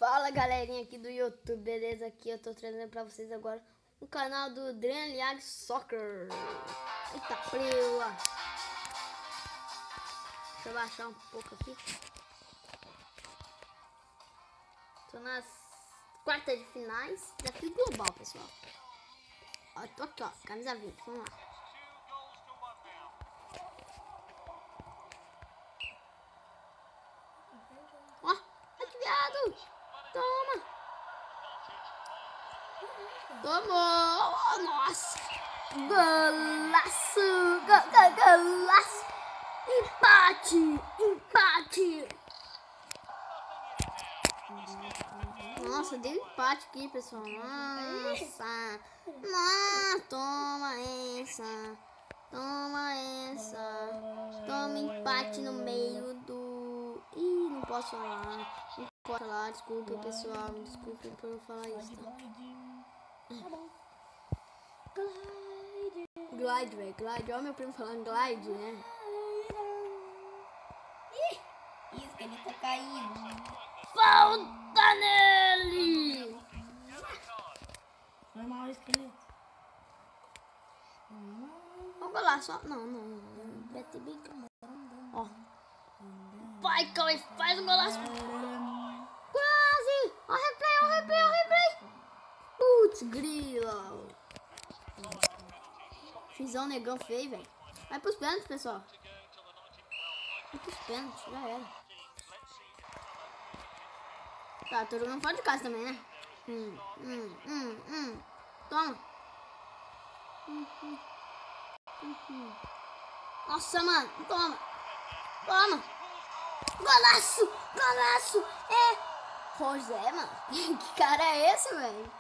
Fala galerinha aqui do YouTube, beleza? Aqui eu tô trazendo pra vocês agora o canal do Dreamliag Soccer. Eita prela! Deixa eu baixar um pouco aqui. Tô nas quartas de finais, desafio global, pessoal. Ó, tô aqui, ó, camisa 20, vamos lá. Ó, ai que viado! Toma! Tomou! Oh, nossa! Golaço! Golaço! Empate! Empate! Nossa, deu empate aqui, pessoal. Nossa! Nossa! Toma essa! Toma essa! Toma empate no meio do... Ih, não posso falar. Não posso falar, desculpa, pessoal. Desculpa por eu falar isso, tá? Glide, velho. Glide. Olha meu primo falando glide, né? Isso, que ele tá caindo. Falta nele! Foi mal o esqueleto. Vamos lá, só. Não. Bete bica. Ó. Vai, Cauê, faz um golaço. Quase! Ó, replay. Putz, grila. Xizão negão feio, velho. Vai pros pênaltis, pessoal. Vai pros pênaltis, já era. Tá, tô jogando fora de casa também, né? Toma. Nossa, mano. Toma. Golaço. É. José, mano. Que cara é esse, velho?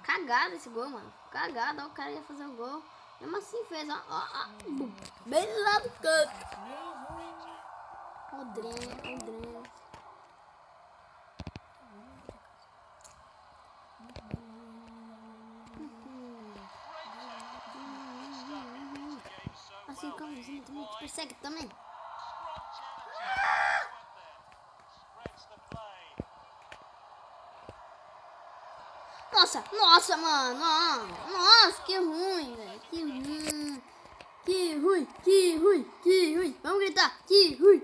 Cagada esse gol, mano. Cagada. Ó, o cara ia fazer o gol. Mesmo assim fez, ó. Bem lá do canto. O Dren. Assim, o cãozinho também te persegue também. Nossa, mano. Nossa, que ruim, velho. Que ruim. Vamos gritar. Que ruim.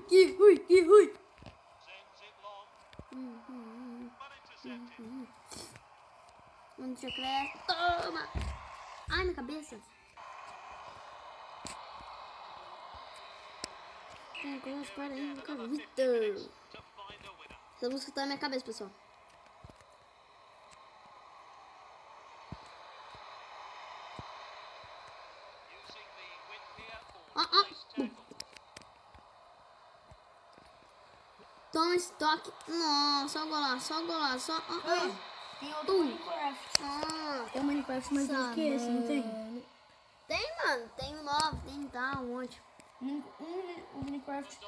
Onde você cresce? Toma. Ai, minha cabeça. Tem coisas para aí, nunca vi. Essa música tá na minha cabeça, pessoal. Toma esse toque. Nossa, só golaço. Tem outro Minecraft. Tem um Minecraft mais novo que esse, não tem? Tem, mano. Tem um novo, tem um monte. O Minecraft,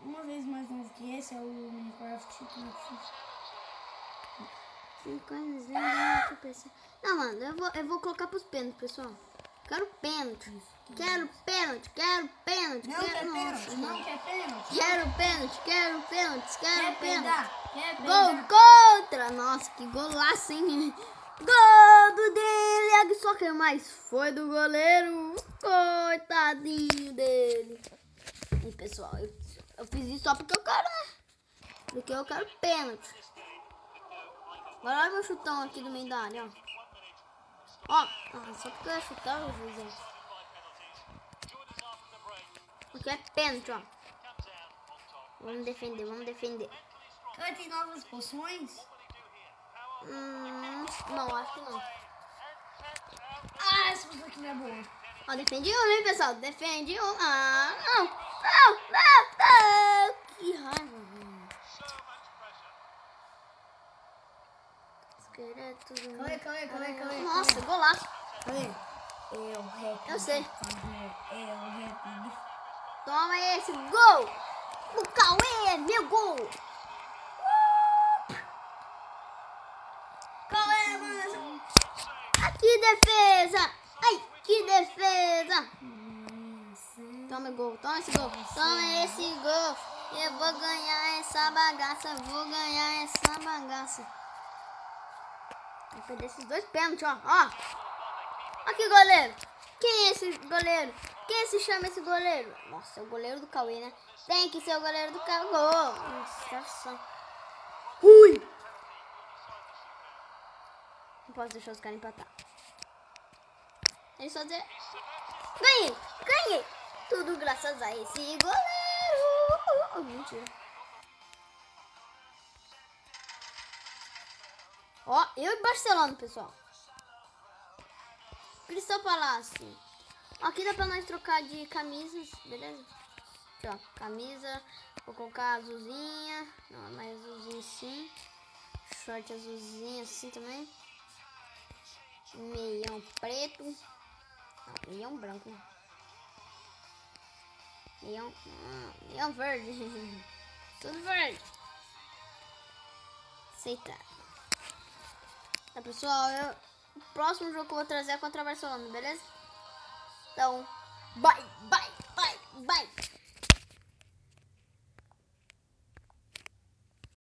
uma vez mais novo que esse, é o Minecraft. Não, mano, eu vou colocar pros pênaltis, pessoal. Quero pênalti. Não Quero pênalti. quer pênalti. Quero pênalti. Quer pegar. Gol contra. Nossa, que golaço, hein? Gol do Dreamliag Soccer, mas foi do goleiro. Coitadinho dele. E pessoal, eu fiz isso só porque eu quero, né? Porque eu quero pênalti. Agora olha meu chutão aqui do meio da área, ó. Só porque eu ia chutar, eu vou dizer. Porque é pênalti, ó. Vamos defender. Tem novas poções? Não, acho que não. Essa poção aqui não é boa. Ó, defendi um, hein, pessoal? Defendi um. Não. Que raiva, velho. Esqueleto. Calma. Nossa, golaço. Eu sei. Toma esse gol. O Cauê, meu gol. Cauê, mano. Que defesa. Ai, que defesa. Toma esse gol. Eu vou ganhar essa bagaça, vou ganhar essa bagaça. Vou perder esses 2 pênaltis, ó. Aqui, goleiro. Quem é esse goleiro? Quem se chama esse goleiro? Nossa, é o goleiro do Cauê, né? Tem que ser o goleiro do Cauê. Nossa. Ui! Não posso deixar os caras empatar. Ele só dizer... Ganhei! Tudo graças a esse goleiro. Mentira. Ó, eu e Barcelona, pessoal. Crystal Palace. Aqui dá pra nós trocar de camisas, beleza? Aqui, ó, camisa. Vou colocar azulzinha. Não, mais azulzinho sim. Short azulzinho assim também. Meião preto. Não, meião branco. Meião verde. Tudo verde. Aceitar. Tá, pessoal, o próximo jogo que eu vou trazer é contra a Barcelona, beleza? Então, bye!